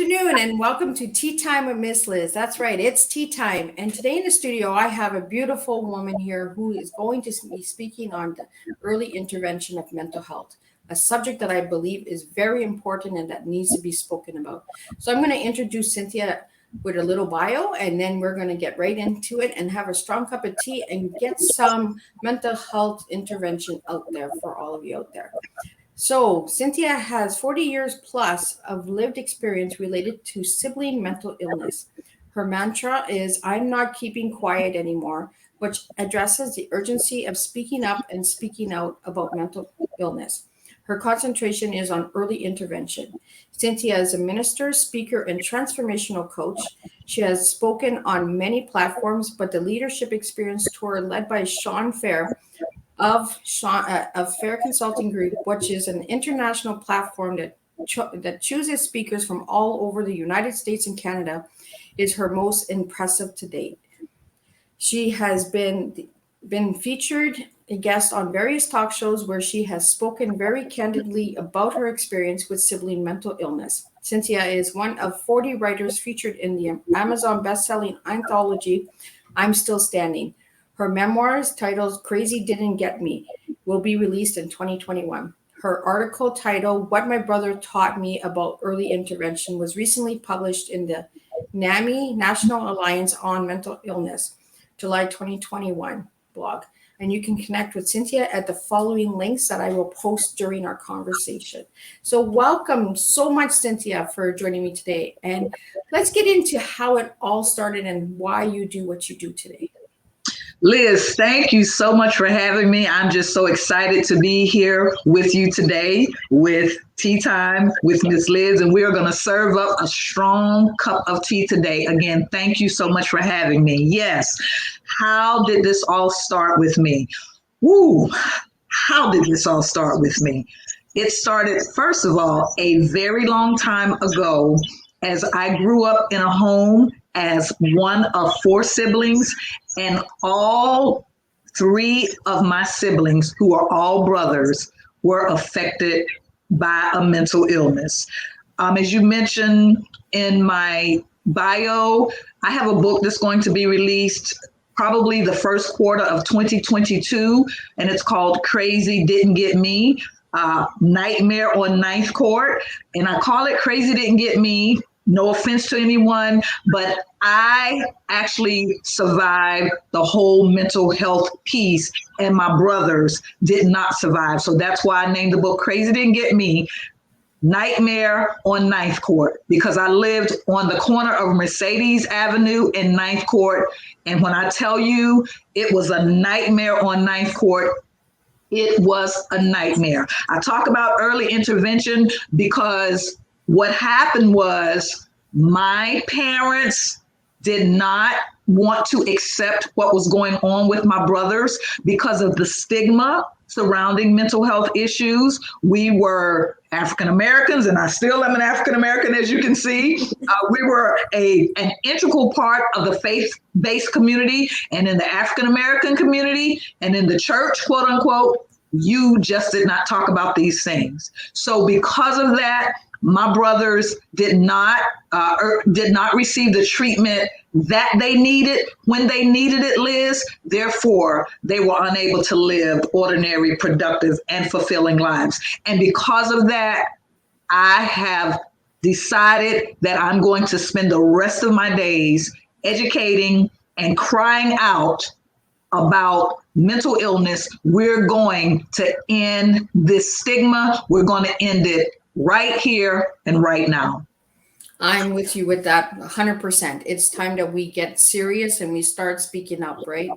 afternoon and welcome to Tea Time with Miss Liz. That's right, it's tea time. And today in the studio, I have a beautiful woman here who is going to be speaking on the early intervention of mental health, a subject that I believe is very important and that needs to be spoken about. So I'm going to introduce Cynthia with a little bio, and then we're going to get right into it and have a strong cup of tea and get some mental health intervention out there for all of you out there. So, Cynthia has 40 years plus of lived experience related to sibling mental illness. Her mantra is I'm not keeping quiet anymore, which addresses the urgency of speaking up and speaking out about mental illness. Her concentration is on early intervention. Cynthia is a minister, speaker, and transformational coach. She has spoken on many platforms, but the leadership experience tour led by Shawn of Fair Consulting Group, which is an international platform that chooses speakers from all over the United States and Canada, is her most impressive to date. She has been featured a guest on various talk shows where she has spoken very candidly about her experience with sibling mental illness. Cynthia is one of 40 writers featured in the Amazon best-selling anthology, I'm Still Standing. Her memoirs, titled Crazy Didn't Get Me, will be released in 2021. Her article titled What My Brother Taught Me About Early Intervention was recently published in the NAMI, National Alliance on Mental Illness, July 2021 blog. And you can connect with Cynthia at the following links that I will post during our conversation. So welcome so much, Cynthia, for joining me today. And let's get into how it all started and why you do what you do today. Liz, thank you so much for having me. I'm just so excited to be here with you today with Tea Time with Miss Liz, and we are going to serve up a strong cup of tea today. Again, thank you so much for having me. Yes, how did this all start with me? How did this all start with me? It started, first of all, a very long time ago as I grew up in a home as one of 4 siblings, and all 3 of my siblings, who are all brothers, were affected by a mental illness. As you mentioned in my bio, I have a book that's going to be released probably the first quarter of 2022, and it's called Crazy Didn't Get Me, Nightmare on Ninth Court. And I call it Crazy Didn't Get Me. No offense to anyone, but I actually survived the whole mental health piece, and my brothers did not survive. So that's why I named the book Crazy Didn't Get Me, Nightmare on Ninth Court, because I lived on the corner of Mercedes Avenue and Ninth Court. And when I tell you it was a nightmare on Ninth Court, it was a nightmare. I talk about early intervention because what happened was my parents did not want to accept what was going on with my brothers because of the stigma surrounding mental health issues. We were African Americans, and I still am an African American, as you can see. We were an integral part of the faith-based community, and in the African American community and in the church, quote unquote, you just did not talk about these things. So because of that, my brothers did not receive the treatment that they needed when they needed it, Liz. Therefore, they were unable to live ordinary, productive, and fulfilling lives. And because of that, I have decided that I'm going to spend the rest of my days educating and crying out about mental illness. We're going to end this stigma. We're going to end it right here and right now. I'm with you with that 100%. It's time that we get serious and we start speaking up, right?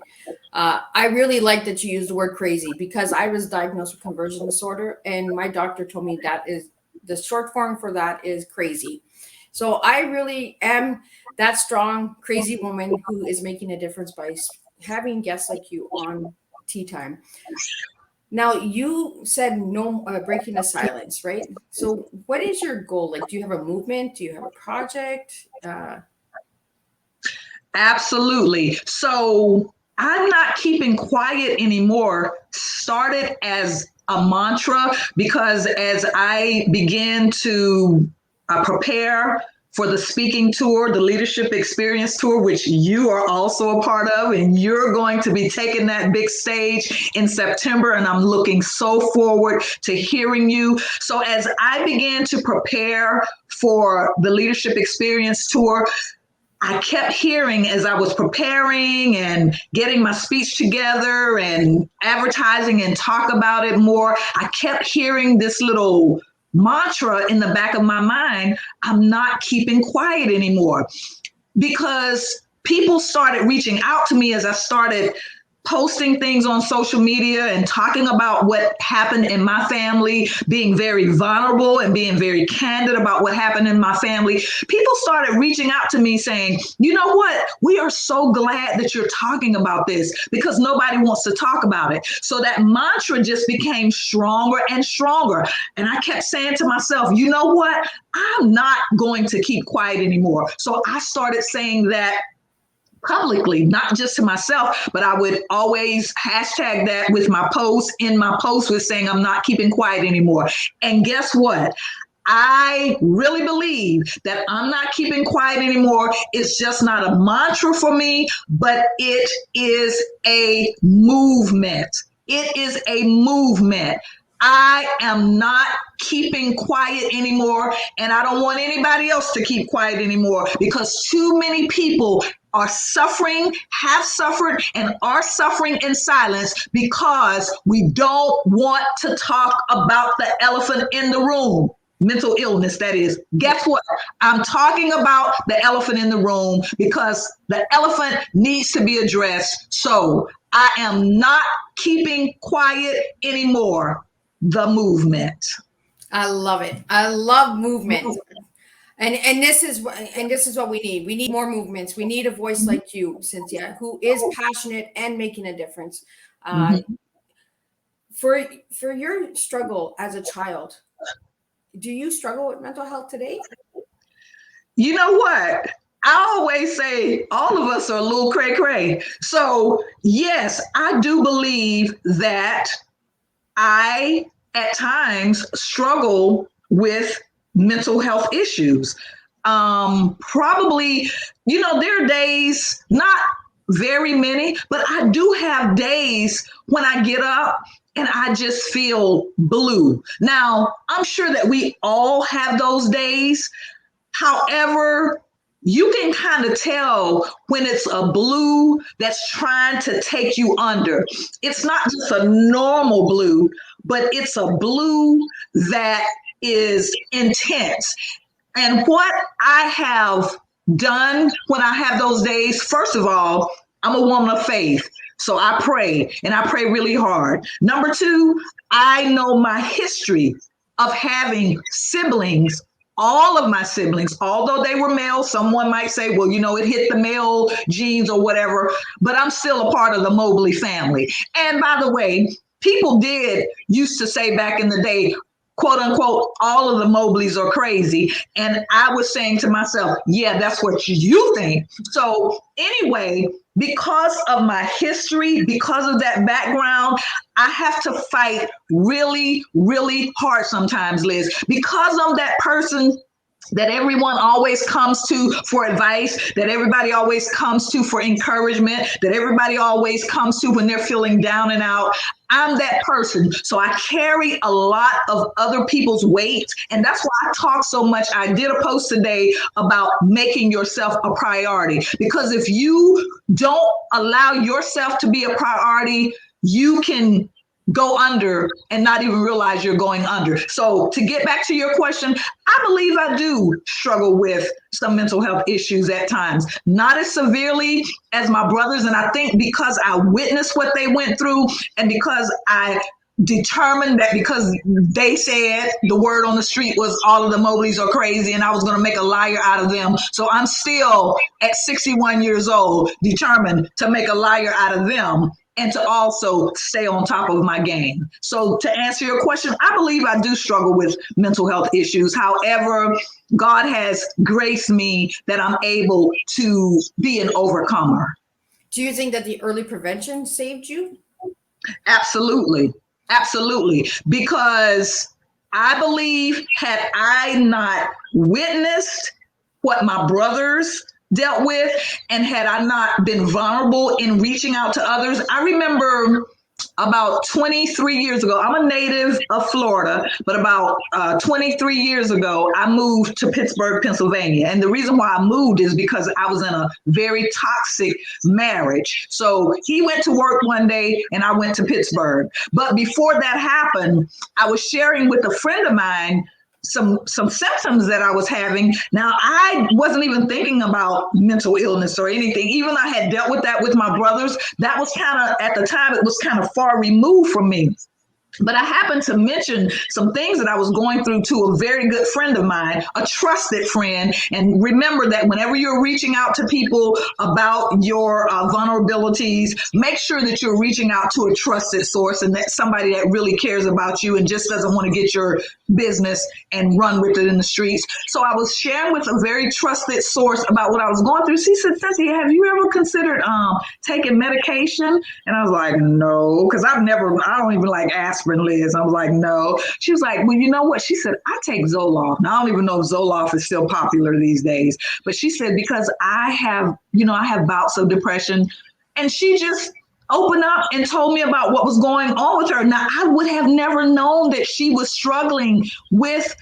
I really like that you used the word crazy because I was diagnosed with conversion disorder, and my doctor told me that is the short form for that is crazy. So I really am that strong, crazy woman who is making a difference by having guests like you on Tea Time. Now, you said no breaking the silence, right? So what is your goal? Like, do you have a movement? Do you have a project? Absolutely. So I'm not keeping quiet anymore started as a mantra because as I began to prepare for the speaking tour, the leadership experience tour, which you are also a part of, and you're going to be taking that big stage in September. And I'm looking so forward to hearing you. So as I began to prepare for the leadership experience tour, I kept hearing as I was preparing and getting my speech together and advertising and talk about it more, I kept hearing this little mantra in the back of my mind: I'm not keeping quiet anymore. Because people started reaching out to me as I started posting things on social media and talking about what happened in my family, being very vulnerable and being very candid about what happened in my family. People started reaching out to me saying, you know what, we are so glad that you're talking about this, because nobody wants to talk about it. So that mantra just became stronger and stronger. And I kept saying to myself, you know what, I'm not going to keep quiet anymore. So I started saying that publicly, not just to myself, but I would always hashtag that with my posts. In my post was saying, I'm not keeping quiet anymore. And guess what? I really believe that I'm not keeping quiet anymore. It's just not a mantra for me, but it is a movement. It is a movement. I am not keeping quiet anymore, and I don't want anybody else to keep quiet anymore, because too many people are suffering, have suffered, and are suffering in silence because we don't want to talk about the elephant in the room. Mental illness, that is. Guess what? I'm talking about the elephant in the room because the elephant needs to be addressed. So I am not keeping quiet anymore. The movement. I love it. I love movement. And this is what we need. We need more movements. We need a voice like you, Cynthia, who is passionate and making a difference. Mm-hmm. For your struggle as a child, do you struggle with mental health today? You know what? I always say all of us are a little cray cray. So yes, I do believe that I at times struggle with mental health issues. Probably, there are days, not very many, but I do have days when I get up and I just feel blue. Now, I'm sure that we all have those days. However, you can kind of tell when it's a blue that's trying to take you under. It's not just a normal blue, but it's a blue that is intense. And what I have done when I have those days, first of all, I'm a woman of faith. So I pray, and I pray really hard. Number two, I know my history of having siblings. All of my siblings, although they were male, someone might say, well, it hit the male genes or whatever, but I'm still a part of the Mobley family. And by the way, people did used to say back in the day, quote unquote, all of the Mobleys are crazy. And I was saying to myself, yeah, that's what you think. So anyway, because of my history, because of that background, I have to fight really, really hard sometimes, Liz, because I'm that person that everyone always comes to for advice, that everybody always comes to for encouragement, that everybody always comes to when they're feeling down and out. I'm that person. So I carry a lot of other people's weight. And that's why I talk so much. I did a post today about making yourself a priority, because if you don't allow yourself to be a priority, you can go under and not even realize you're going under. So to get back to your question, I believe I do struggle with some mental health issues at times, not as severely as my brothers. And I think because I witnessed what they went through, and because I determined that because they said the word on the street was all of the Mobleys are crazy and I was going to make a liar out of them. So I'm still at 61 years old, determined to make a liar out of them and to also stay on top of my game. So to answer your question, I believe I do struggle with mental health issues. However, God has graced me that I'm able to be an overcomer. Do you think that the early prevention saved you? Absolutely. Absolutely. Because I believe had I not witnessed what my brothers dealt with, and had I not been vulnerable in reaching out to others. I remember about 23 years ago, I'm a native of Florida, but about 23 years ago, I moved to Pittsburgh, Pennsylvania. And the reason why I moved is because I was in a very toxic marriage. So he went to work one day and I went to Pittsburgh. But before that happened, I was sharing with a friend of mine some symptoms that I was having. Now, I wasn't even thinking about mental illness or anything. Even I had dealt with that with my brothers. That was kind of, at the time, it was kind of far removed from me. But I happened to mention some things that I was going through to a very good friend of mine, a trusted friend. And remember that whenever you're reaching out to people about your vulnerabilities, make sure that you're reaching out to a trusted source, and that's somebody that really cares about you and just doesn't want to get your business and run with it in the streets. So I was sharing with a very trusted source about what I was going through. She said, Cynthia, have you ever considered taking medication? And I was like, no, because I don't even like aspirin, Liz. I was like, no. She was like, well, you know what? She said, I take Zoloft. Now, I don't even know if Zoloft is still popular these days, but she said, because I have bouts of depression. And she just opened up and told me about what was going on with her. Now, I would have never known that she was struggling with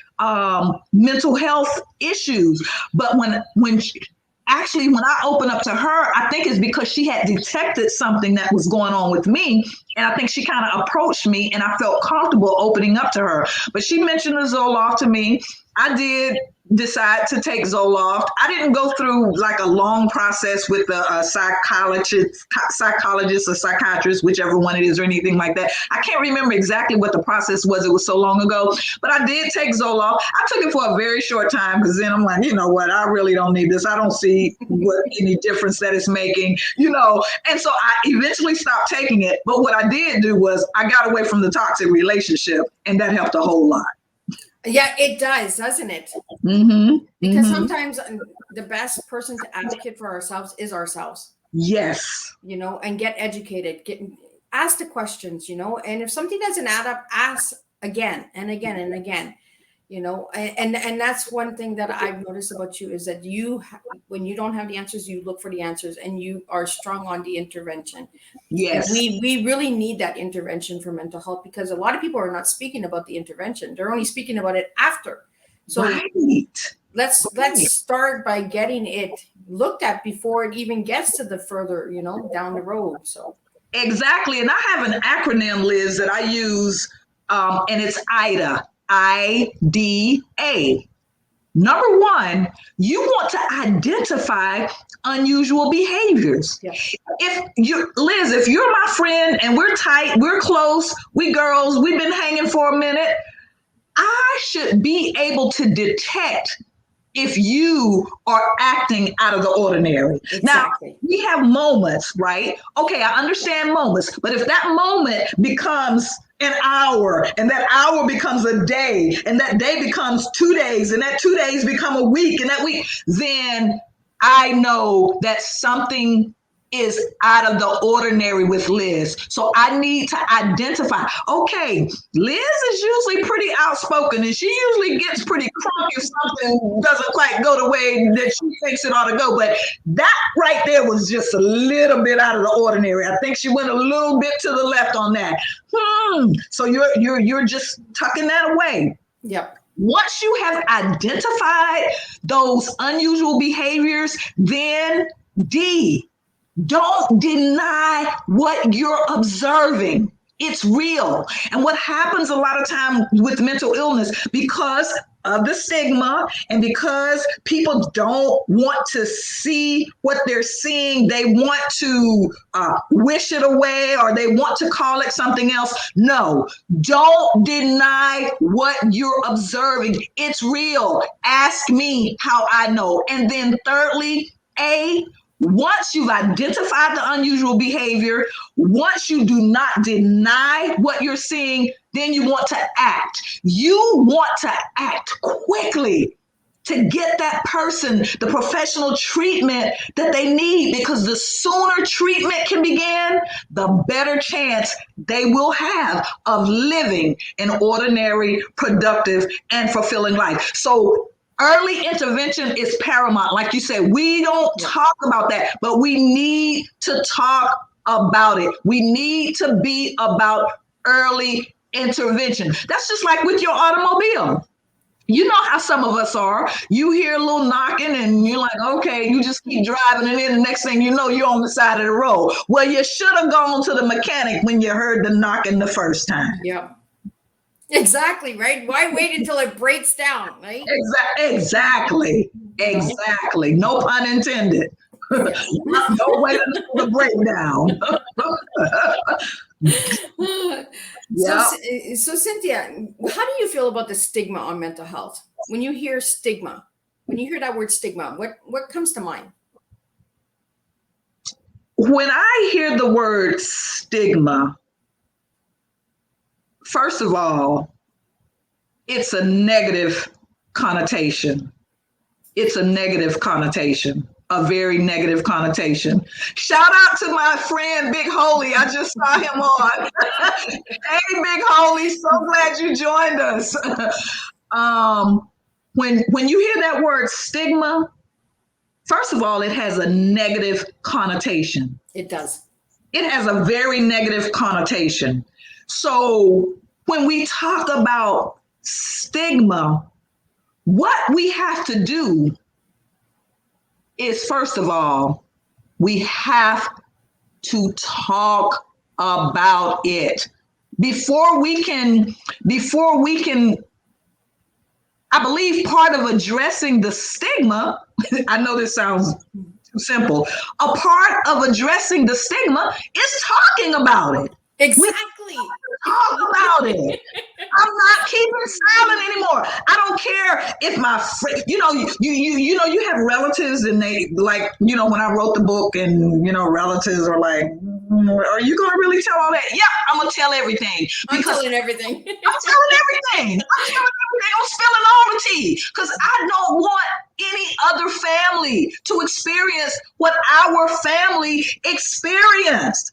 mental health issues. But when I opened up to her, I think it's because she had detected something that was going on with me. And I think she kind of approached me and I felt comfortable opening up to her. But she mentioned the Zoloft to me. I did decide to take Zoloft. I didn't go through like a long process with a psychologist or psychiatrist, whichever one it is or anything like that. I can't remember exactly what the process was. It was so long ago, but I did take Zoloft. I took it for a very short time because then I'm like, you know what? I really don't need this. I don't see any difference that it's making, and so I eventually stopped taking it. But what I did do was I got away from the toxic relationship, and that helped a whole lot. Yeah, it does, doesn't it? Mm-hmm. Because sometimes the best person to advocate for ourselves is ourselves. Yes. And get educated, ask the questions, and if something doesn't add up, ask again and again and again, and that's one thing that I've noticed about you is that when you don't have the answers, you look for the answers and you are strong on the intervention. Yes. And we really need that intervention for mental health because a lot of people are not speaking about the intervention. They're only speaking about it after. So let's start by getting it looked at before it even gets to the further, down the road. So exactly. And I have an acronym, Liz, that I use, and it's IDA. IDA. Number one, you want to identify unusual behaviors. Yeah. If you're my friend and we're tight, we're close, we girls, we've been hanging for a minute, I should be able to detect if you are acting out of the ordinary. Exactly. Now, we have moments, right? Okay, I understand moments, but if that moment becomes an hour and that hour becomes a day and that day becomes 2 days and that 2 days become a week and that week, then I know that something is out of the ordinary with Liz. So I need to identify, okay, Liz is usually pretty outspoken and she usually gets pretty crunk if something doesn't quite go the way that she thinks it ought to go. But that right there was just a little bit out of the ordinary. I think she went a little bit to the left on that. So you're just tucking that away. Yep. Once you have identified those unusual behaviors, then D, don't deny what you're observing. It's real. And what happens a lot of time with mental illness, because of the stigma and because people don't want to see what they're seeing, they want to wish it away or they want to call it something else. No, don't deny what you're observing. It's real. Ask me how I know. And then thirdly, once you've identified the unusual behavior, once you do not deny what you're seeing, then you want to act. You want to act quickly to get that person the professional treatment that they need, because the sooner treatment can begin, the better chance they will have of living an ordinary, productive, and fulfilling life. So Early intervention is paramount. Like you said, we don't talk about that, but we need to talk about it. We need to be about early intervention. That's just like with your automobile. You know how some of us are. You hear a little knocking and you're like, okay, you just keep driving. And then the next thing you know, you're on the side of the road. Well, you should have gone to the mechanic when you heard the knocking the first time. Yeah. Exactly, right? Why wait until it breaks down, right? Exactly. No pun intended. No way until the breakdown. So Cynthia, how do you feel about the stigma on mental health? When you hear stigma, when you hear that word stigma, what comes to mind? When I hear the word stigma, first of all, it's a negative connotation. It's a negative connotation, a very negative connotation. Shout out to my friend Big Holy. I just saw him on. Hey, Big Holy, so glad you joined us. When you hear that word stigma, first of all, it has a negative connotation. It does. It has a very negative connotation. So when we talk about stigma, what we have to do is, first of all, we have to talk about it before we can, I believe part of addressing the stigma, I know this sounds too simple, a part of addressing the stigma is talking about it. Exactly. Talk about it. I'm not keeping silent anymore. I don't care if my friend, you have relatives and they like, when I wrote the book and, relatives are like, are you going to really tell all that? Yeah, I'm going to tell everything. I'm telling everything. I'm telling everything. I'm spilling all the tea because I don't want any other family to experience what our family experienced.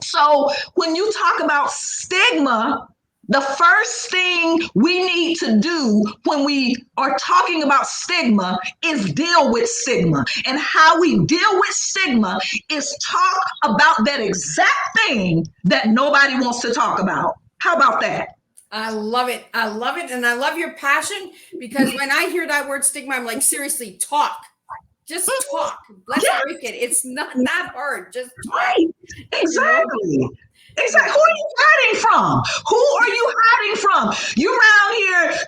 So when you talk about stigma, the first thing we need to do when we are talking about stigma is deal with stigma. And how we deal with stigma is talk about that exact thing that nobody wants to talk about. How about that? I love it. I love it. And I love your passion, because when I hear that word stigma, I'm like, seriously, talk. Just talk. Let's break it. It's not that hard. Just talk. Right. Exactly. Exactly. Who are you hiding from? Who are you hiding from? You around here,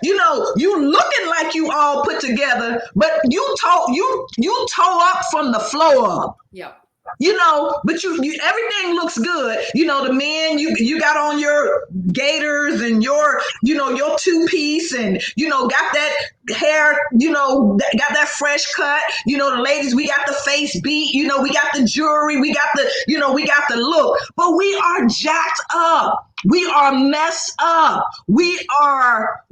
you looking like you all put together, but you toe up from the floor up. Yep. But you everything looks good. The men, you got on your gaiters and your two-piece and got that hair, got that fresh cut. The ladies, we got the face beat, we got the jewelry, we got the look, but we are jacked up. We are messed up. We are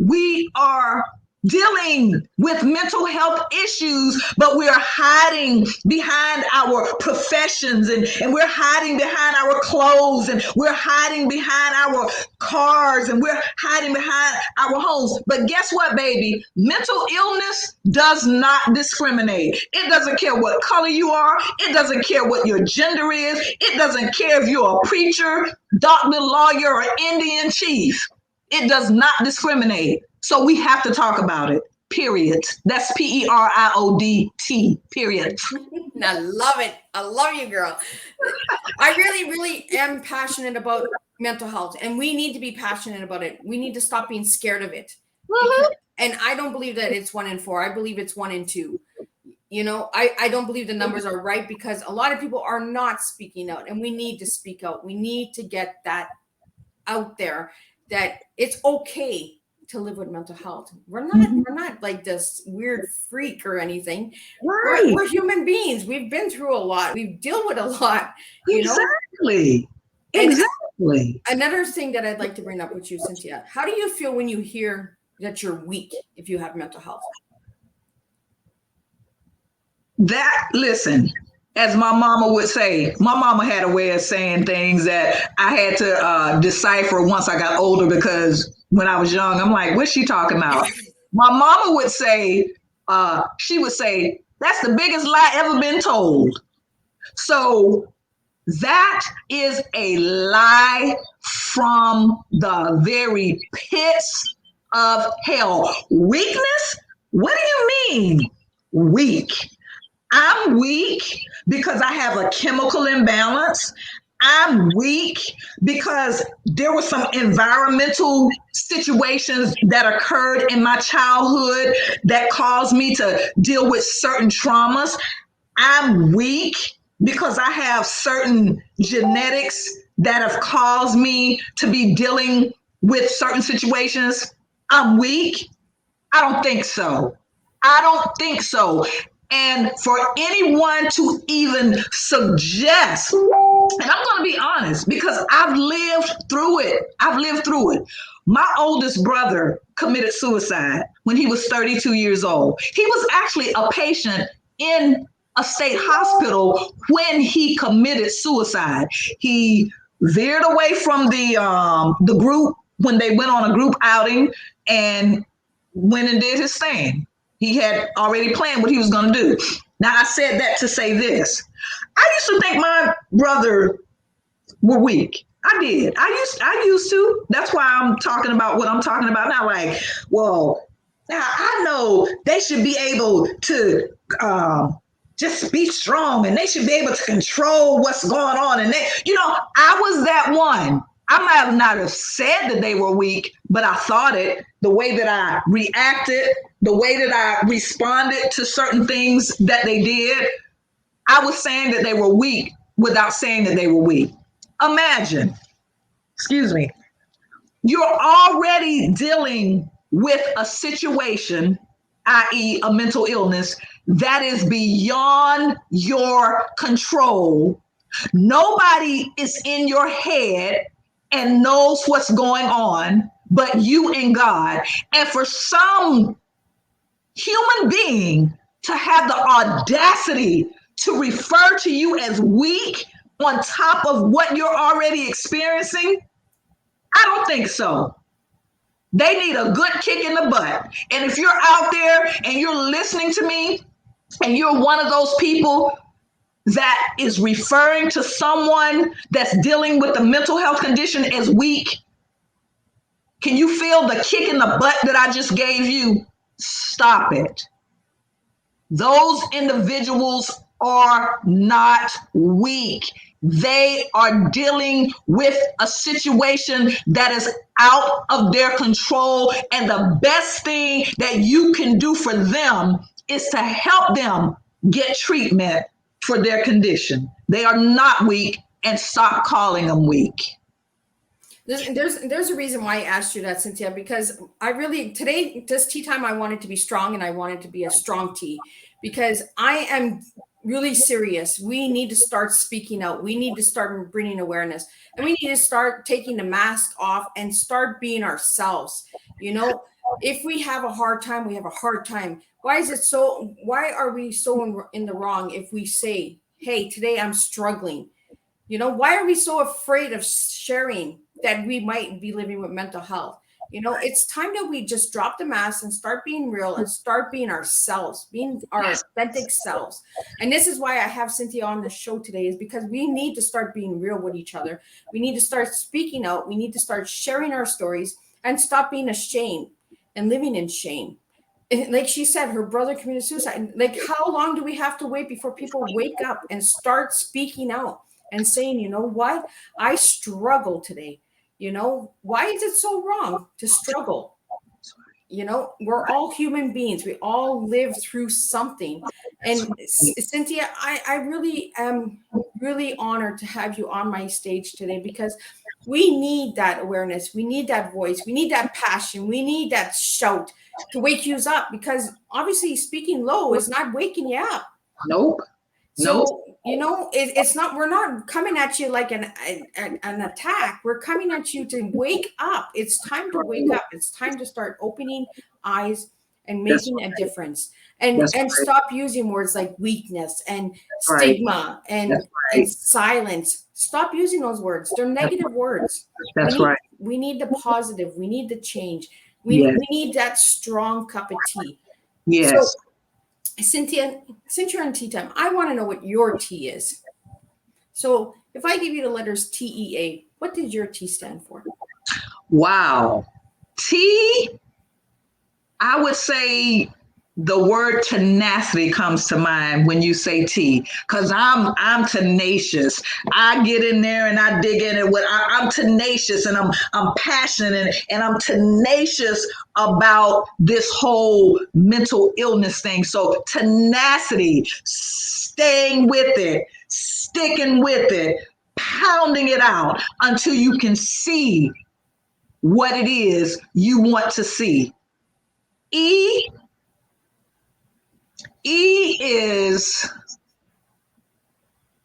dealing with mental health issues, but we're hiding behind our professions and we're hiding behind our clothes and we're hiding behind our cars and we're hiding behind our homes. But guess what, baby? Mental illness does not discriminate. It doesn't care what color you are. It doesn't care what your gender is. It doesn't care if you're a preacher, doctor, lawyer, or Indian chief. It does not discriminate. So we have to talk about it, period. That's PERIODT, period. I love it. I love you, girl. I really, really am passionate about mental health, and we need to be passionate about it. We need to stop being scared of it. Mm-hmm. And I don't believe that it's 1 in 4. I believe it's 1 in 2. I don't believe the numbers are right, because a lot of people are not speaking out, and we need to speak out. We need to get that out there, that it's okay to live with mental health. We're not like this weird freak or anything. Right. We're human beings. We've been through a lot. We deal with a lot. Exactly. Exactly. Another thing that I'd like to bring up with you, Cynthia, how do you feel when you hear that you're weak if you have mental health? Listen, as my mama would say, my mama had a way of saying things that I had to decipher once I got older, because when I was young, I'm like, what's she talking about? My mama would say, she would say, that's the biggest lie ever been told. So that is a lie from the very pits of hell. Weakness? What do you mean, weak? I'm weak because I have a chemical imbalance. I'm weak because there were some environmental situations that occurred in my childhood that caused me to deal with certain traumas. I'm weak because I have certain genetics that have caused me to be dealing with certain situations. I'm weak. I don't think so. I don't think so. And for anyone to even suggest, and I'm going to be honest because I've lived through it. I've lived through it. My oldest brother committed suicide when he was 32 years old. He was actually a patient in a state hospital when he committed suicide. He veered away from the group when they went on a group outing and went and did his thing. He had already planned what he was going to do. Now, I said that to say this. I used to think my brother were weak. I did. I used to. That's why I'm talking about what I'm talking about now. Like, well, now I know they should be able to just be strong and they should be able to control what's going on. And they, I was that one. I might not have said that they were weak, but I thought it. The way that I reacted, the way that I responded to certain things that they did, I was saying that they were weak without saying that they were weak. Imagine, excuse me, you're already dealing with a situation, i.e., a mental illness, that is beyond your control. Nobody is in your head and knows what's going on but you and God. And for some human being to have the audacity to refer to you as weak on top of what you're already experiencing, I don't think so. They need a good kick in the butt. And if you're out there and you're listening to me and you're one of those people that is referring to someone that's dealing with a mental health condition as weak, can you feel the kick in the butt that I just gave you? Stop it. Those individuals are not weak. They are dealing with a situation that is out of their control. And the best thing that you can do for them is to help them get treatment for their condition. They are not weak, and stop calling them weak. There's a reason why I asked you that, Cynthia, because I really, today, this tea time, I wanted to be strong and I wanted to be a strong tea because I am really serious. We need to start speaking out. We need to start bringing awareness and we need to start taking the mask off and start being ourselves. If we have a hard time, we have a hard time. Why are we so in the wrong if we say, hey, today I'm struggling? Why are we so afraid of sharing that we might be living with mental health? It's time that we just drop the mask and start being real and start being ourselves, being our authentic selves. And this is why I have Cynthia on the show today, is because we need to start being real with each other. We need to start speaking out. We need to start sharing our stories and stop being ashamed and living in shame. And like she said, her brother committed suicide. Like, how long do we have to wait before people wake up and start speaking out and saying, you know what, I struggle today. Why is it so wrong to struggle? We're all human beings. We all live through something. And Cynthia, I really am really honored to have you on my stage today because we need that awareness. We need that voice. We need that passion. We need that shout to wake you up, because obviously speaking low is not waking you up. Nope. So, it's not, we're not coming at you like an attack. We're coming at you to wake up. It's time to wake up. It's time to start opening eyes and making a difference. And stop using words like weakness and stigma and silence. Stop using those words. They're negative words. That's right. We need the positive. We need the change. We need that strong cup of tea. Yes. So, Cynthia, since you're on tea time, I want to know what your T is. So if I give you the letters TEA, what did your T stand for? Wow. T, I would say the word tenacity comes to mind when you say T, because I'm tenacious. I get in there and I dig in it. I'm tenacious and I'm passionate and I'm tenacious about this whole mental illness thing. So tenacity, staying with it, sticking with it, pounding it out until you can see what it is you want to see. E is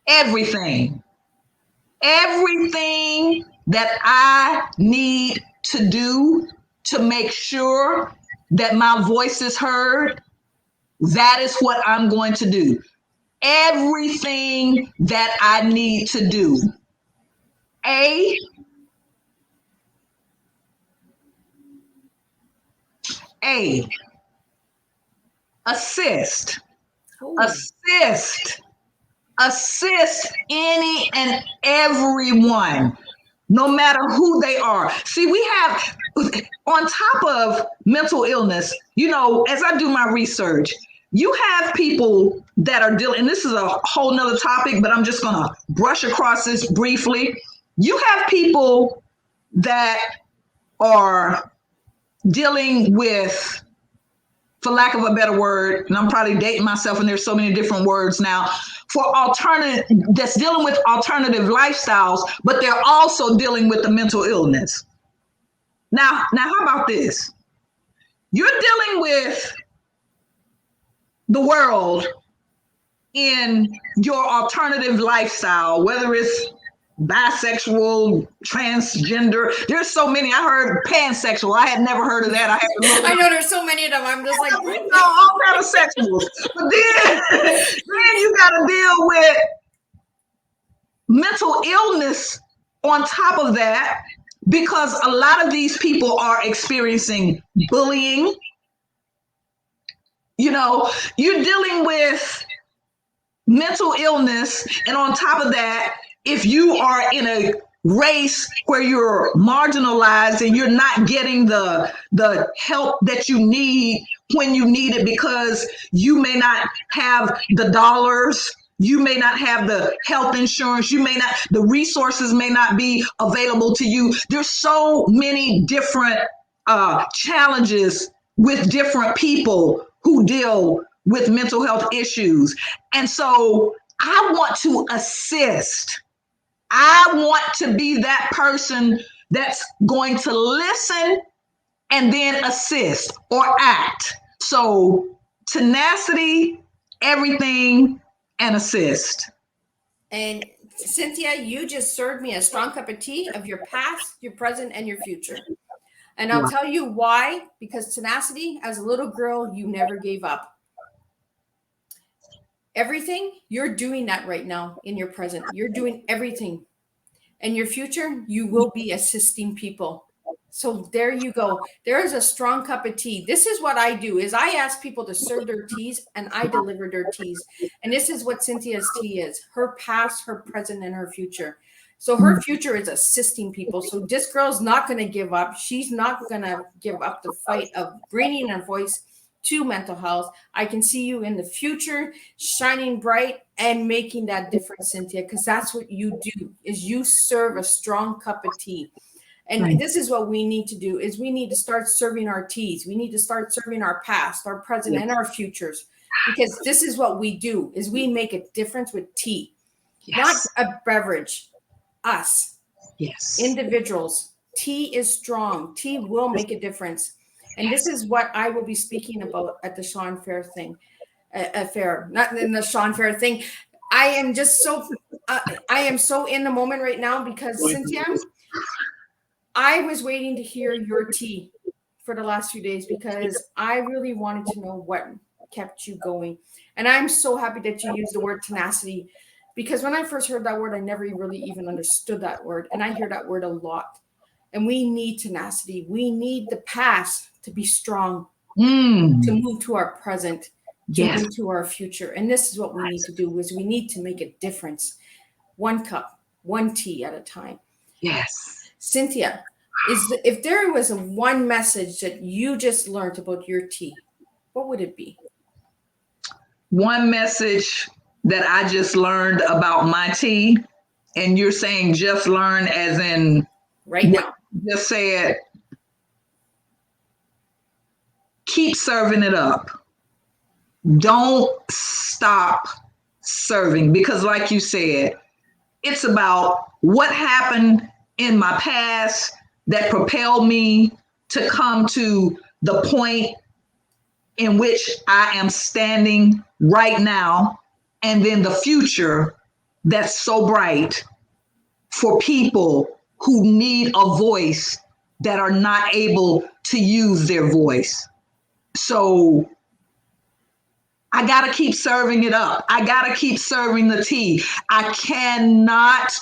everything. Everything that I need to do to make sure that my voice is heard, that is what I'm going to do. Everything that I need to do. A, assist. Oh. Assist any and everyone, no matter who they are. See, we have, on top of mental illness, as I do my research, you have people that are dealing, and this is a whole nother topic, but I'm just going to brush across this briefly. You have people that are dealing with, for lack of a better word, and I'm probably dating myself, and there's so many different words now, that's dealing with alternative lifestyles, but they're also dealing with the mental illness. Now, how about this? You're dealing with the world in your alternative lifestyle, whether it's bisexual, transgender. There's so many. I heard pansexual. I had never heard of that. I know there's so many of them. I'm just like, all kind of sexuals. But then you got to deal with mental illness on top of that, because a lot of these people are experiencing bullying. You're dealing with mental illness, and on top of that, if you are in a race where you're marginalized and you're not getting the help that you need when you need it, because you may not have the dollars, you may not have the health insurance, the resources may not be available to you. There's so many different challenges with different people who deal with mental health issues. And so I want to assist. I want to be that person that's going to listen and then assist or act. So tenacity, everything, and assist. And Cynthia, you just served me a strong cup of tea of your past, your present, and your future. And I'll tell you why, because tenacity, as a little girl, you never gave up. Everything, you're doing that right now in your present. You're doing everything. In your future, you will be assisting people. So there you go. There is a strong cup of tea. This is what I do, is I ask people to serve their teas and I deliver their teas. And this is what Cynthia's tea is: her past, her present, and her future. So her future is assisting people. So this girl's not going to give up. She's not going to give up the fight of bringing a voice to mental health. I can see you in the future shining bright and making that difference, Cynthia, because that's what you do, is you serve a strong cup of tea. And this is what we need to do, is we need to start serving our teas. We need to start serving our past, our present, and our futures, because this is what we do, is we make a difference with tea, not a beverage. Us, individuals. Tea is strong. Tea will make a difference. And this is what I will be speaking about at the Shawn Fair thing, not in the Shawn Fair thing. I am just so, I am so in the moment right now, because Cynthia, I was waiting to hear your tea for the last few days, because I really wanted to know what kept you going. And I'm so happy that you used the word tenacity, because when I first heard that word, I never really even understood that word. And I hear that word a lot. And we need tenacity. We need the past to be strong, Mm. to move to our present, to Yes. move to our future. And this is what we need to do, is we need to make a difference. One cup, one tea at a time. Yes. Cynthia, if there was one message that you just learned about your tea, what would it be? One message that I just learned about my tea, and you're saying just learn as in Right now. just said, keep serving it up. Don't stop serving, because like you said, it's about what happened in my past that propelled me to come to the point in which I am standing right now, and then the future that's so bright for people who need a voice that are not able to use their voice. So I got to keep serving it up. I got to keep serving the tea. I cannot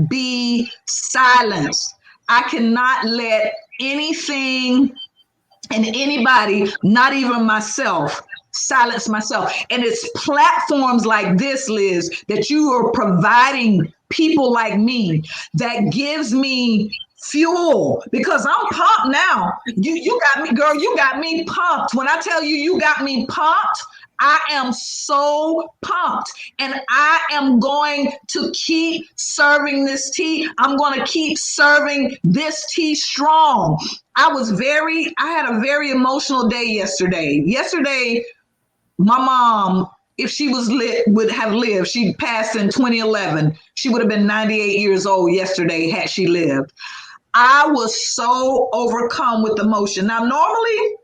be silenced. I cannot let anything and anybody, not even myself, silence myself. And it's platforms like this, Liz, that you are providing people like me that gives me fuel, because I'm pumped now. You got me, girl. You got me pumped. When I tell you, you got me pumped, I am so pumped, and I am going to keep serving this tea. I'm going to keep serving this tea strong. I had a very emotional day yesterday. Yesterday, my mom, if she would have lived, she passed in 2011. She would have been 98 years old yesterday had she lived. I was so overcome with emotion. Now, normally,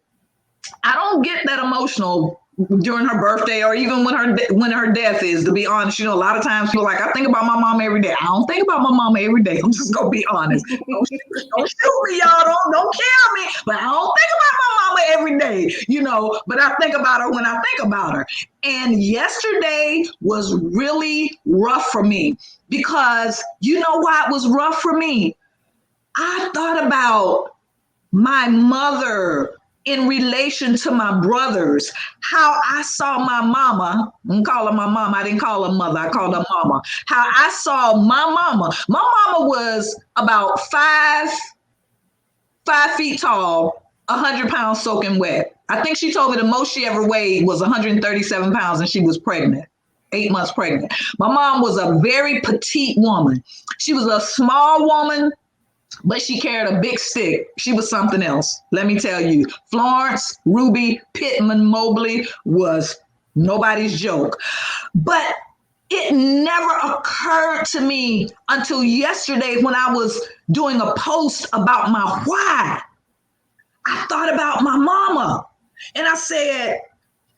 I don't get that emotional during her birthday or even when her death is, to be honest. A lot of times people are like, I think about my mom every day. I don't think about my mama every day. I'm just gonna be honest. Don't shoot me, y'all. Don't kill me. But I don't think about my mama every day, but I think about her when I think about her. And yesterday was really rough for me, because you know why it was rough for me? I thought about my mother in relation to my brothers, how I saw my mama. I'm calling my mama. I didn't call her mother. I called her mama. How I saw my mama. My mama was about 5 feet tall, 100 pounds soaking wet. I think she told me the most she ever weighed was 137 pounds, and she was pregnant, 8 months pregnant. My mom was a very petite woman. She was a small woman, but she carried a big stick. She was something else. Let me tell you, Florence Ruby Pittman Mobley was nobody's joke. But it never occurred to me until yesterday when I was doing a post about my why. I thought about my mama, and I said,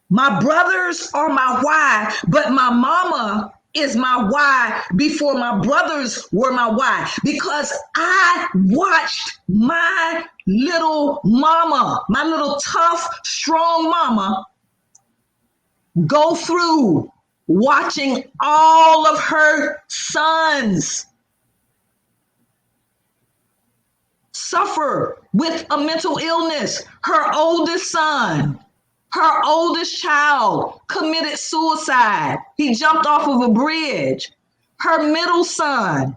my brothers are my why, but my mama is my why before my brothers were my why, because I watched my little mama, my little tough, strong mama, go through watching all of her sons suffer with a mental illness. Her oldest son, her oldest child, committed suicide. He jumped off of a bridge. Her middle son,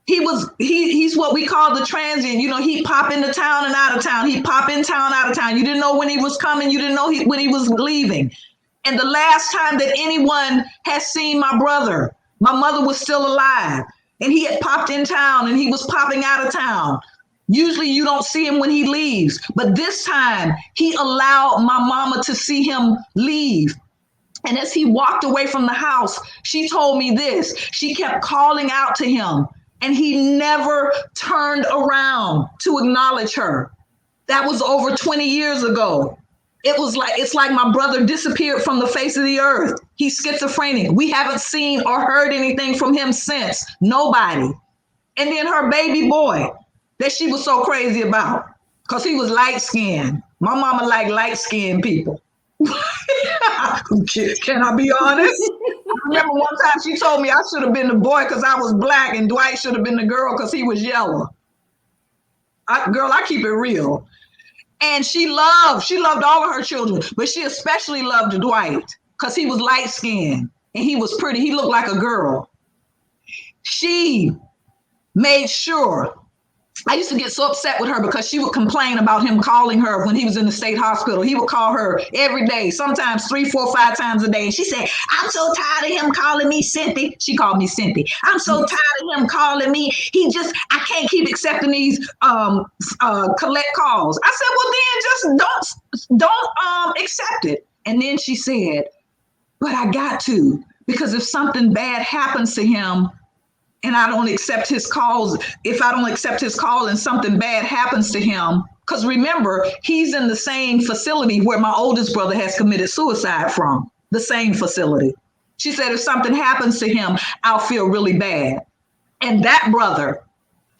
he's what we call the transient. He pop into town and out of town. He pop in town, out of town. You didn't know when he was coming. You didn't know when he was leaving. And the last time that anyone has seen my brother, my mother was still alive, and he had popped in town and he was popping out of town. Usually you don't see him when he leaves, but this time he allowed my mama to see him leave. And as he walked away from the house, she told me this. She kept calling out to him, and he never turned around to acknowledge her. That was over 20 years ago. It's like my brother disappeared from the face of the earth. He's schizophrenic. We haven't seen or heard anything from him since. Nobody. And then her baby boy that she was so crazy about, because he was light-skinned. My mama liked light-skinned people. Can I be honest? I remember one time she told me I should have been the boy because I was black, and Dwight should have been the girl because he was yellow. Girl, I keep it real. And she loved all of her children, but she especially loved Dwight because he was light skinned and he was pretty. He looked like a girl. She made sure. I used to get so upset with her because she would complain about him calling her when he was in the state hospital. He would call her every day, sometimes 3, 4, 5 times a day. And she said, I'm so tired of him calling me Cynthia. She called me Cynthia. I'm so tired of him calling me. I can't keep accepting these collect calls. I said, well, then just don't accept it. And then she said, but I got to, because if something bad happens to him, and I don't accept his calls, if I don't accept his call and something bad happens to him, because remember, he's in the same facility where my oldest brother has committed suicide from, the same facility. She said, if something happens to him, I'll feel really bad. And that brother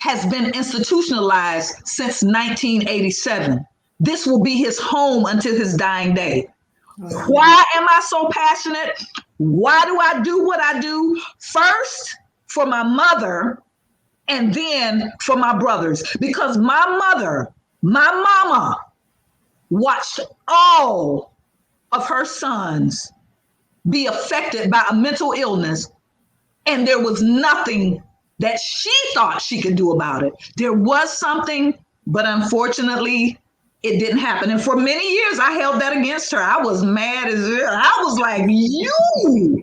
has been institutionalized since 1987. This will be his home until his dying day. Why am I so passionate? Why do I do what I do? First, for my mother, and then for my brothers, because my mama watched all of her sons be affected by a mental illness, and there was nothing that she thought she could do about it. There was something, but unfortunately, it didn't happen. And for many years, I held that against her. I was mad as hell. I was like, you.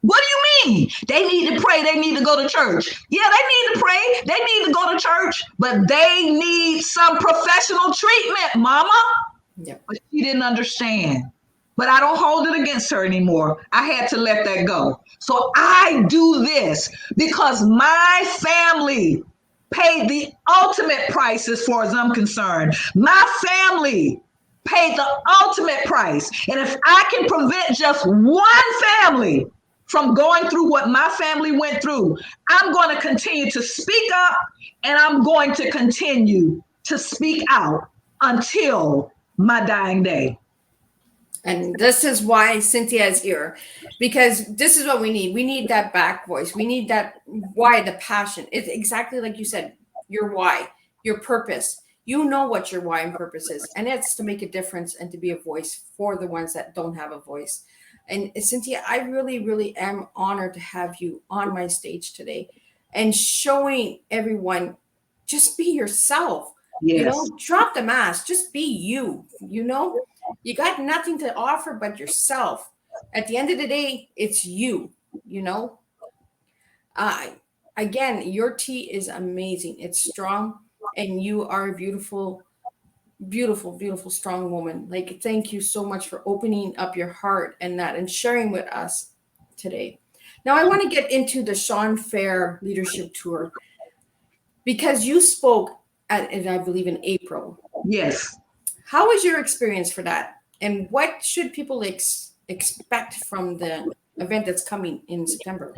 What do you mean? They need to pray. They need to go to church. Yeah, they need to pray. They need to go to church, but they need some professional treatment, mama. Yep. But she didn't understand. But I don't hold it against her anymore. I had to let that go. So I do this because my family paid the ultimate price as far as I'm concerned. My family paid the ultimate price. And if I can prevent just one family from going through what my family went through, I'm going to continue to speak up, and I'm going to continue to speak out until my dying day. And this is why Cynthia is here, because this is what we need. We need that back voice. We need that why, the passion. It's exactly like you said, your why, your purpose. You know what your why and purpose is, and it's to make a difference and to be a voice for the ones that don't have a voice. And Cynthia, I really, really am honored to have you on my stage today and showing everyone, just be yourself. Yes. You know, drop the mask, just be you. You know, you got nothing to offer but yourself. At the end of the day, it's you, you know. Again, your tea is amazing. It's strong, and you are a beautiful, beautiful, beautiful, strong woman. Like, thank you so much for opening up your heart and that and sharing with us today. Now, I want to get into the Shawn Fair Leadership Tour, because you spoke at, I believe, in April. Yes. How was your experience for that? And what should people expect from the event that's coming in September?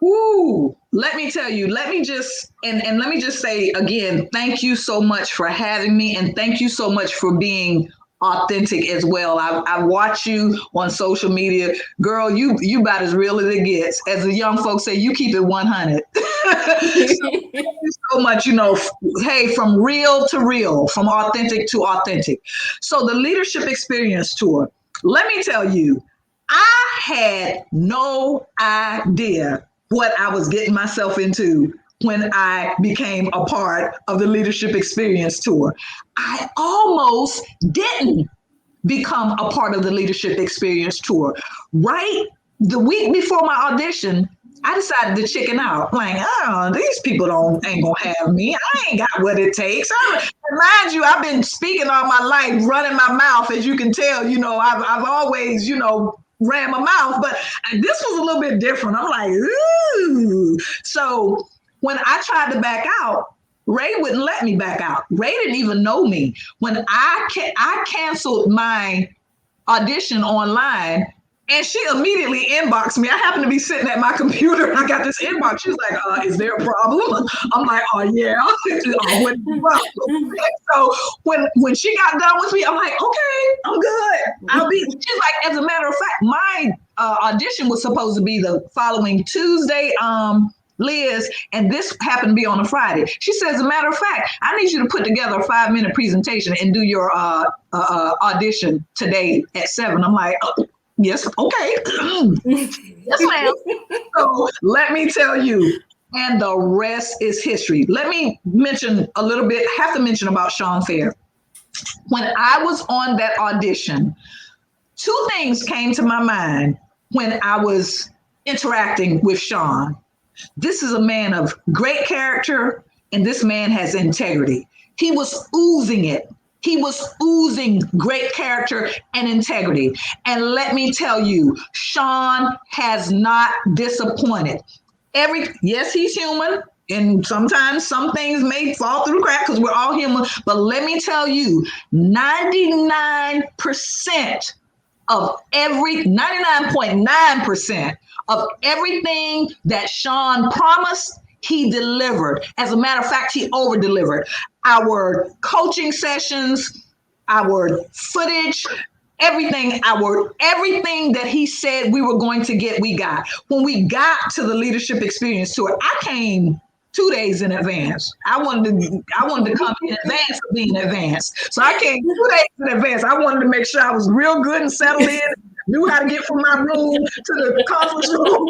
Ooh, let me tell you, let me just say again, thank you so much for having me, and thank you so much for being authentic as well. I watch you on social media. Girl, you about as real as it gets. As the young folks say, you keep it 100. Thank you so much, you know, hey, from real to real, from authentic to authentic. So the Leadership Experience Tour, let me tell you, I had no idea what I was getting myself into when I became a part of the Leadership Experience Tour. I almost didn't become a part of the Leadership Experience Tour. Right the week before my audition, I decided to chicken out. Like, oh, these people ain't gonna have me. I ain't got what it takes. Mind you, I've been speaking all my life, running my mouth, as you can tell. You know, I've always, you know, ran my mouth, but this was a little bit different. I'm like, ooh. So when I tried to back out, Ray wouldn't let me back out. Ray didn't even know me. When I canceled my audition online, and she immediately inboxed me. I happened to be sitting at my computer, and I got this inbox. She was like, is there a problem? I'm like, oh, yeah. So when she got done with me, I'm like, okay, I'm good. She's like, as a matter of fact, my audition was supposed to be the following Tuesday. Liz, and this happened to be on a Friday. She says, as a matter of fact, I need you to put together a 5-minute presentation and do your audition today at 7. I'm like, oh, yes, okay. Yes, ma'am. So let me tell you, and the rest is history. Let me mention a little bit, have to mention about Shawn Fair. When I was on that audition, 2 things came to my mind when I was interacting with Shawn. This is a man of great character, and this man has integrity. He was oozing it. He was oozing great character and integrity. And let me tell you, Shawn has not disappointed. Yes, he's human. And sometimes some things may fall through the crack because we're all human. But let me tell you, 99% of 99.9% of everything that Shawn promised, he delivered. As a matter of fact, he over delivered. Our coaching sessions, our footage, everything that he said we were going to get, we got. When we got to the leadership experience tour, I came 2 days in advance. I wanted to come in advance of being advanced. So I came 2 days in advance. I wanted to make sure I was real good and settled in, knew how to get from my room to the conference room.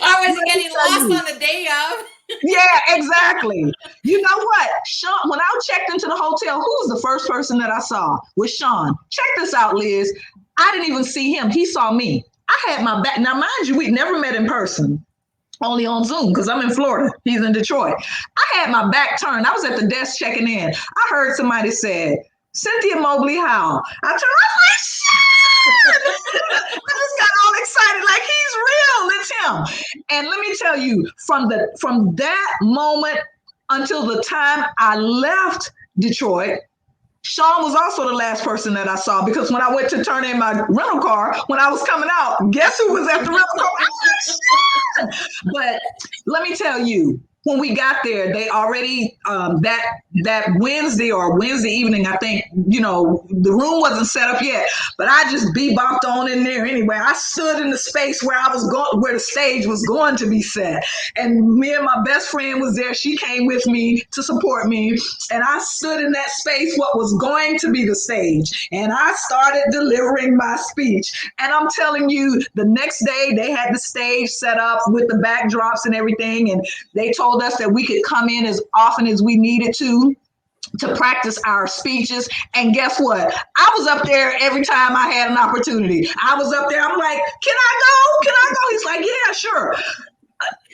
I wasn't getting lost on the day of. Yeah, exactly. You know what? Shawn, when I checked into the hotel, who was the first person that I saw? Was Shawn. Check this out, Liz. I didn't even see him. He saw me. I had my back. Now, mind you, we never met in person. Only on Zoom because I'm in Florida. He's in Detroit. I had my back turned. I was at the desk checking in. I heard somebody say, Cynthia Mobley Howell. I turned, I was like, shit! I just got all excited, like he's real. It's him. And let me tell you, from that moment until the time I left Detroit, Shawn was also the last person that I saw because when I went to turn in my rental car, when I was coming out, guess who was at the rental car? But let me tell you, when we got there, they already that Wednesday evening, I think, the room wasn't set up yet, but I just bebopped on in there anyway. I stood in the space where where the stage was going to be set, and me and my best friend was there. She came with me to support me, and I stood in that space, what was going to be the stage, and I started delivering my speech. And I'm telling you, the next day they had the stage set up with the backdrops and everything, and they told us that we could come in as often as we needed to practice our speeches. And guess what? I was up there every time I had an opportunity. I was up there. I'm like, can I go? Can I go? He's like, yeah, sure.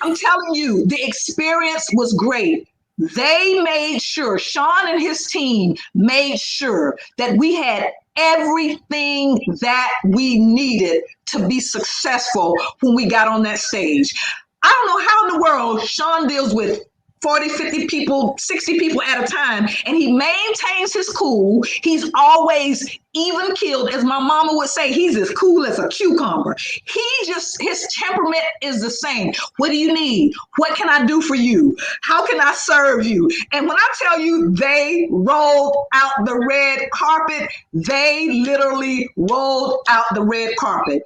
I'm telling you, the experience was great. They made sure, Shawn and his team made sure that we had everything that we needed to be successful when we got on that stage. I don't know how in the world Shawn deals with 40, 50 people, 60 people at a time, and he maintains his cool. He's always even keeled, as my mama would say, he's as cool as a cucumber. His temperament is the same. What do you need? What can I do for you? How can I serve you? And when I tell you they rolled out the red carpet, they literally rolled out the red carpet.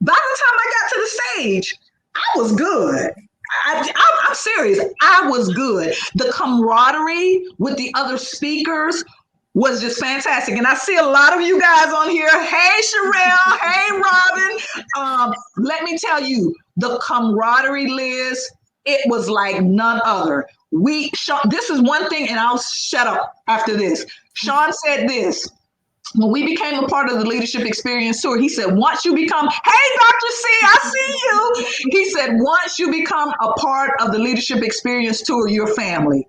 By the time I got to the stage, I was good. I'm serious. I was good. The camaraderie with the other speakers was just fantastic. And I see a lot of you guys on here. Hey, Sherelle. Hey, Robin. Let me tell you, the camaraderie, Liz, it was like none other. This is one thing, and I'll shut up after this. Shawn said this. When we became a part of the Leadership Experience Tour, he said, once you become, hey, Dr. C, I see you. He said, once you become a part of the Leadership Experience Tour, you're family.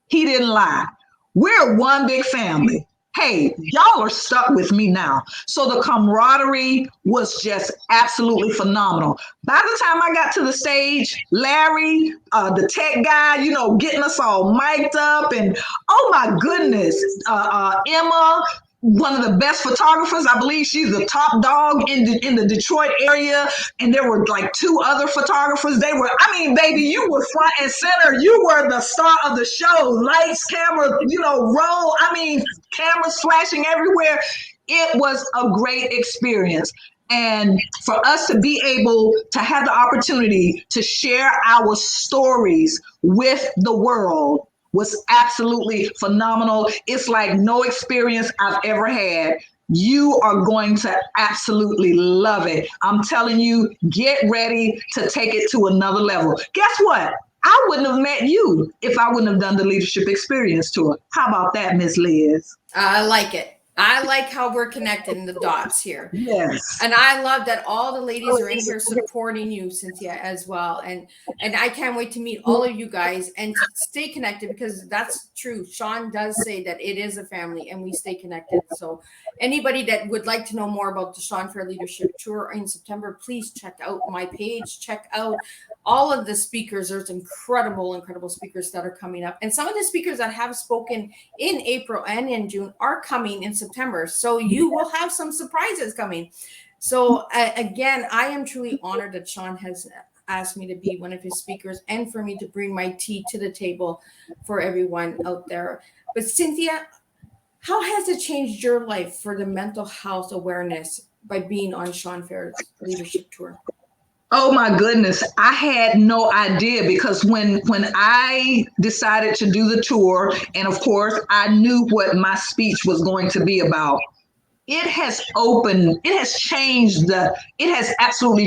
He didn't lie. We're one big family. Hey, y'all are stuck with me now. So the camaraderie was just absolutely phenomenal. By the time I got to the stage, Larry, the tech guy, getting us all mic'd up, and oh my goodness, Emma, one of the best photographers. I believe she's the top dog in the Detroit area. And there were like 2 other photographers. Baby, you were front and center. You were the star of the show. Lights, camera, roll. Cameras flashing everywhere. It was a great experience. And for us to be able to have the opportunity to share our stories with the world was absolutely phenomenal. It's like no experience I've ever had. You are going to absolutely love it. I'm telling you, get ready to take it to another level. Guess what? I wouldn't have met you if I wouldn't have done the leadership experience tour. How about that, Miss Liz? I like it. I like how we're connecting the dots here. Yes. And I love that all the ladies are in here supporting you, Cynthia, as well. And I can't wait to meet all of you guys and to stay connected, because that's true. Shawn does say that it is a family and we stay connected. So anybody that would like to know more about the Shawn Fair Leadership Tour in September, please check out my page, check out all of the speakers. There's incredible speakers that are coming up. And some of the speakers that have spoken in April and in June are coming in September. So you will have some surprises coming. So again, I am truly honored that Shawn has asked me to be one of his speakers and for me to bring my tea to the table for everyone out there. But Cynthia, how has it changed your life for the mental health awareness by being on Shawn Fair's leadership tour? Oh my goodness, I had no idea, because when I decided to do the tour, and of course I knew what my speech was going to be about, it has absolutely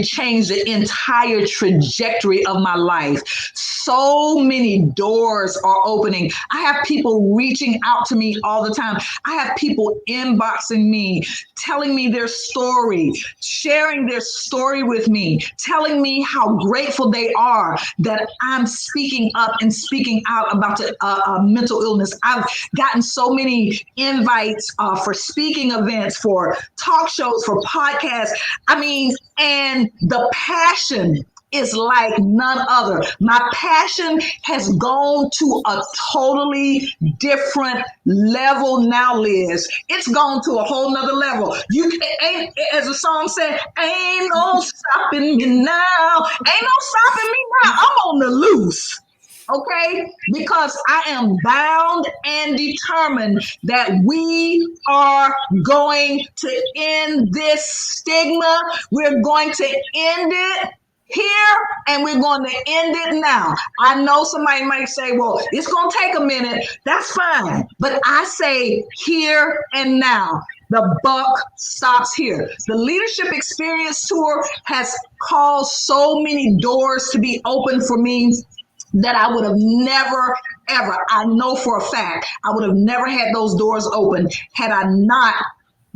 changed the entire trajectory of my life. So many doors are opening. I have people reaching out to me all the time. I have people inboxing me, telling me their story, sharing their story with me, telling me how grateful they are that I'm speaking up and speaking out about the mental illness. I've gotten so many invites for speaking events, for talk shows, for podcasts. I mean, and the passion is like none other. My passion has gone to a totally different level now, Liz. It's gone to a whole nother level. You ain't, as the song said, ain't no stopping me now. Ain't no stopping me now. I'm on the loose. Okay, because I am bound and determined that we are going to end this stigma. We're going to end it here, and we're going to end it now. I know somebody might say, well, it's going to take a minute. That's fine. But I say here and now. The buck stops here. The Leadership Experience Tour has caused so many doors to be open for me that I would have never, ever, I know for a fact, I would have never had those doors open had I not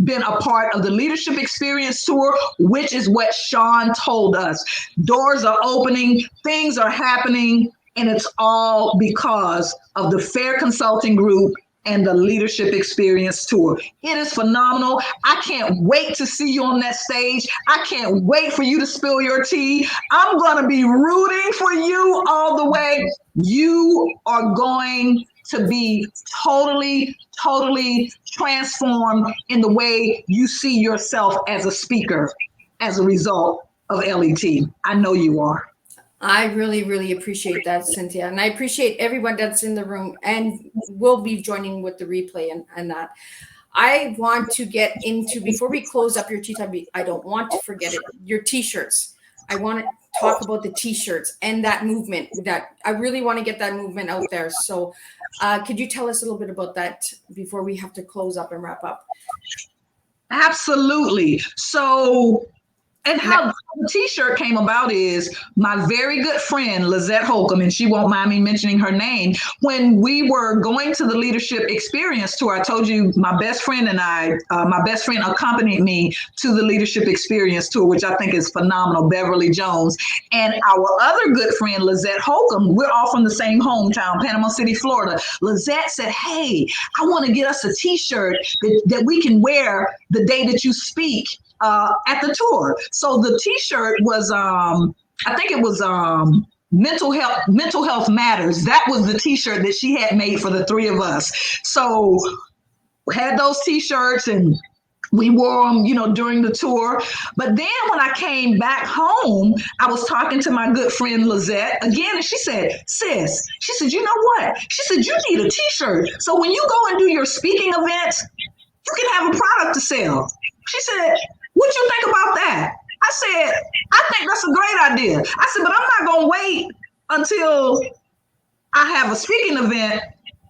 been a part of the Leadership Experience Tour, which is what Shawn told us. Doors are opening, things are happening, and it's all because of the Fair Consulting Group and the Leadership Experience Tour. It is phenomenal. I can't wait to see you on that stage. I can't wait for you to spill your tea. I'm going to be rooting for you all the way. You are going to be totally, totally transformed in the way you see yourself as a speaker as a result of LET. I know you are. I really appreciate that, Cynthia. And I appreciate everyone that's in the room and will be joining with the replay and that. I want to get into, before we close up your tea time, I don't want to forget it, your t-shirts. I want to talk about the t-shirts and that movement. That I really want to get that movement out there. So could you tell us a little bit about that before we have to close up and wrap up? Absolutely. So, and how the t-shirt came about is my very good friend, Lizette Holcomb, and she won't mind me mentioning her name. When we were going to the Leadership Experience Tour, I told you my best friend and my best friend accompanied me to the Leadership Experience Tour, which I think is phenomenal, Beverly Jones. And our other good friend, Lizette Holcomb, we're all from the same hometown, Panama City, Florida. Lizette said, hey, I want to get us a t-shirt that we can wear the day that you speak at the tour. So the t-shirt was, I think it was mental health matters. That was the t-shirt that she had made for the three of us. So we had those t-shirts and we wore them, during the tour. But then when I came back home, I was talking to my good friend Lizette again, and she said, sis, she said, you know what? She said, you need a t-shirt. So when you go and do your speaking events, you can have a product to sell. She said, What you think about that? I said, I think that's a great idea. I said, but I'm not going to wait until I have a speaking event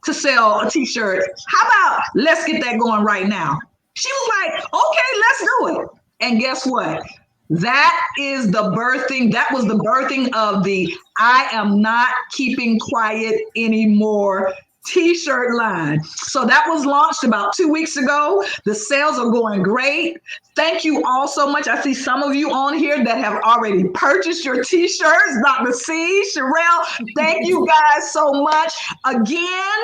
to sell a t-shirt. How about let's get that going right now? She was like, okay, let's do it. And guess what? That was the birthing of the I am not keeping quiet anymore t-shirt line. So that was launched about 2 weeks ago. The sales are going great. Thank you all so much. I see some of you on here that have already purchased your t-shirts. Dr. C, Sherelle, thank you guys so much. Again,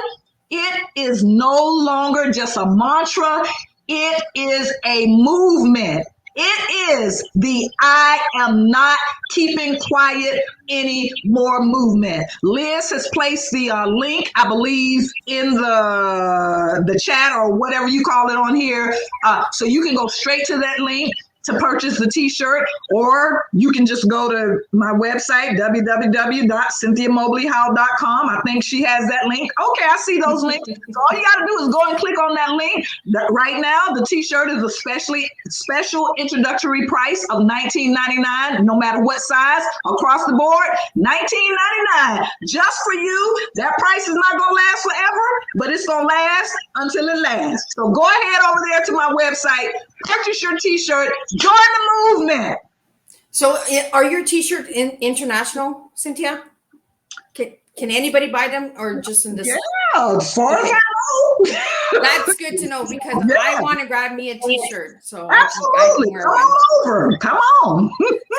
it is no longer just a mantra. It is a movement. It is the I am not keeping quiet anymore movement. Liz has placed the link, I believe, in the chat or whatever you call it on here. So you can go straight to that link to purchase the t-shirt, or you can just go to my website, www.cynthiamobleyhowell.com. I think she has that link. Okay, I see those links. So all you got to do is go and click on that link. Right now, the t-shirt is a special introductory price of $19.99, no matter what size, across the board, $19.99. Just for you. That price is not going to last forever, but it's going to last until it lasts. So go ahead over there to my website, purchase your t-shirt, join the movement. So are your t-shirts international, Cynthia? Can anybody buy them, or just in this? Yeah, as far as I know. That's good to know, because I want to grab me a t-shirt. So absolutely, come on over. Come on.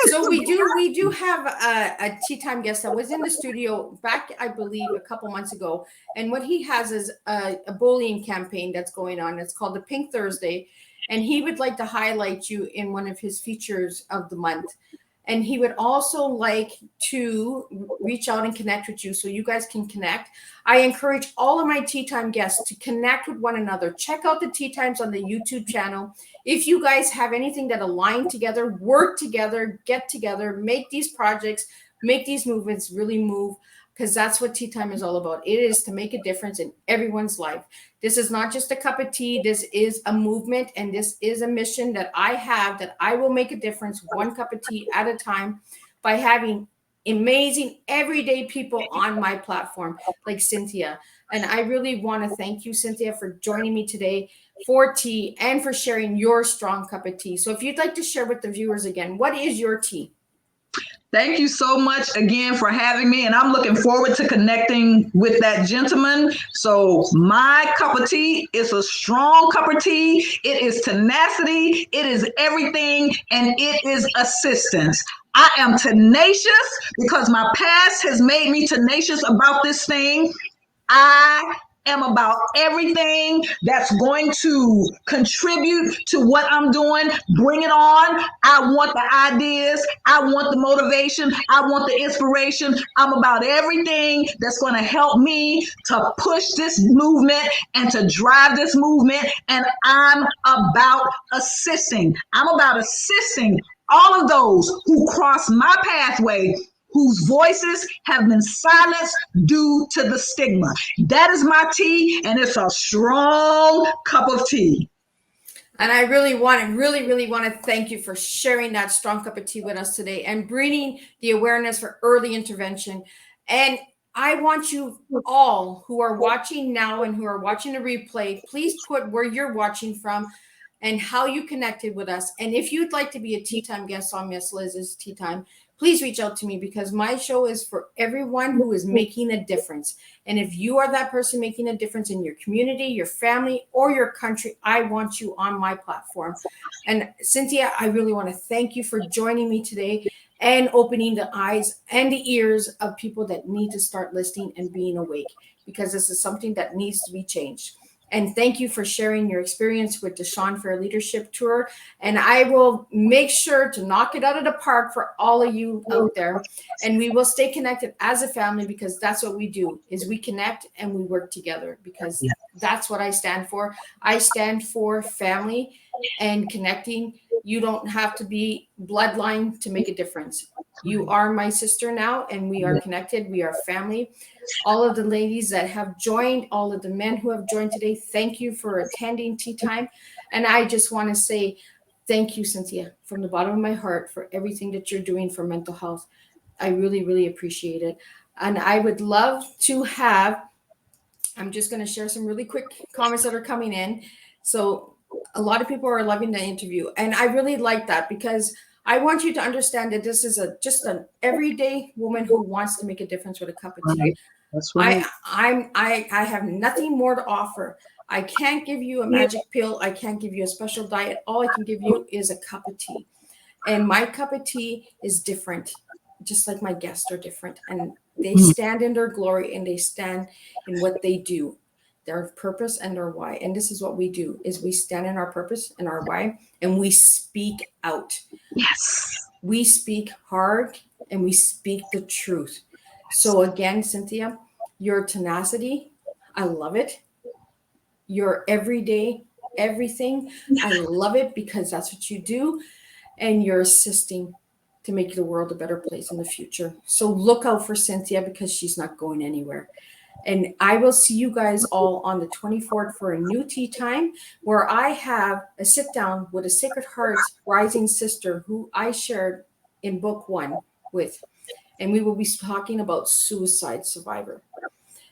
So we do have a Teatime guest that was in the studio back, I believe, a couple months ago, and what he has is a bullying campaign that's going on. It's called the Pink Thursday, and he would like to highlight you in one of his features of the month. And he would also like to reach out and connect with you so you guys can connect. I encourage all of my Teatime guests to connect with one another. Check out the Teatimes on the YouTube channel. If you guys have anything that align together, work together, get together, make these projects, make these movements really move, because that's what Teatime is all about. It is to make a difference in everyone's life. This is not just a cup of tea. This is a movement, and this is a mission that I have, that I will make a difference one cup of tea at a time by having amazing everyday people on my platform like Cynthia. And I really want to thank you, Cynthia, for joining me today for tea and for sharing your strong cup of tea. So if you'd like to share with the viewers again, what is your tea? Thank you so much again for having me, and I'm looking forward to connecting with that gentleman. So my cup of tea is a strong cup of tea. It is tenacity. It is everything, and it is assistance. I am tenacious because my past has made me tenacious about this thing. I am about everything that's going to contribute to what I'm doing. Bring it on. I want the ideas. I want the motivation. I want the inspiration. I'm about everything that's going to help me to push this movement and to drive this movement. And I'm about assisting. I'm about assisting all of those who cross my pathway, whose voices have been silenced due to the stigma. That is my tea, and it's a strong cup of tea. And I really want to thank you for sharing that strong cup of tea with us today and bringing the awareness for early intervention. And I want you all who are watching now and who are watching the replay, please put where you're watching from and how you connected with us. And if you'd like to be a Teatime guest on Miss Liz's Teatime, please reach out to me, because my show is for everyone who is making a difference. And if you are that person making a difference in your community, your family, or your country, I want you on my platform. And Cynthia, I really want to thank you for joining me today and opening the eyes and the ears of people that need to start listening and being awake, because this is something that needs to be changed. And thank you for sharing your experience with the Shawn Fair Leadership Tour. And I will make sure to knock it out of the park for all of you out there. And we will stay connected as a family, because that's what we do, is we connect and we work together, because that's what I stand for. I stand for family and connecting. You don't have to be bloodline to make a difference. You are my sister now, and we are connected. We are family. All of the ladies that have joined, all of the men who have joined today, thank you for attending Teatime. And I just want to say, Thank you, Cynthia, from the bottom of my heart for everything that you're doing for mental health. I really, really appreciate it. And I would love to have, I'm just going to share some really quick comments that are coming in. So a lot of people are loving the interview. And I really like that because I want you to understand that this is just an everyday woman who wants to make a difference with a cup of tea. Right. That's right. I have nothing more to offer. I can't give you a magic pill. I can't give you a special diet. All I can give you is a cup of tea. And my cup of tea is different, just like my guests are different. And they stand in their glory and they stand in what they do, their purpose and their why. And this is what we do, is we stand in our purpose and our why, and we speak out. Yes. We speak hard and we speak the truth. So again, Cynthia, your tenacity, I love it. Your everyday everything, I love it because that's what you do. And you're assisting to make the world a better place in the future. So look out for Cynthia because she's not going anywhere. And I will see you guys all on the 24th for a new tea time where I have a sit down with a Sacred Heart's rising sister who I shared in book 1 with. And we will be talking about suicide survivor.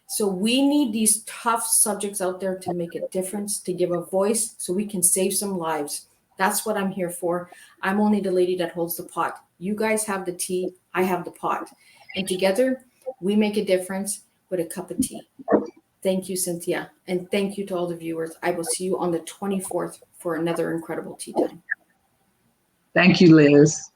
So we need these tough subjects out there to make a difference, to give a voice so we can save some lives. That's what I'm here for. I'm only the lady that holds the pot. You guys have the tea, I have the pot. And together we make a difference with a cup of tea. Thank you, Cynthia. And thank you to all the viewers. I will see you on the 24th for another incredible tea time. Thank you, Liz.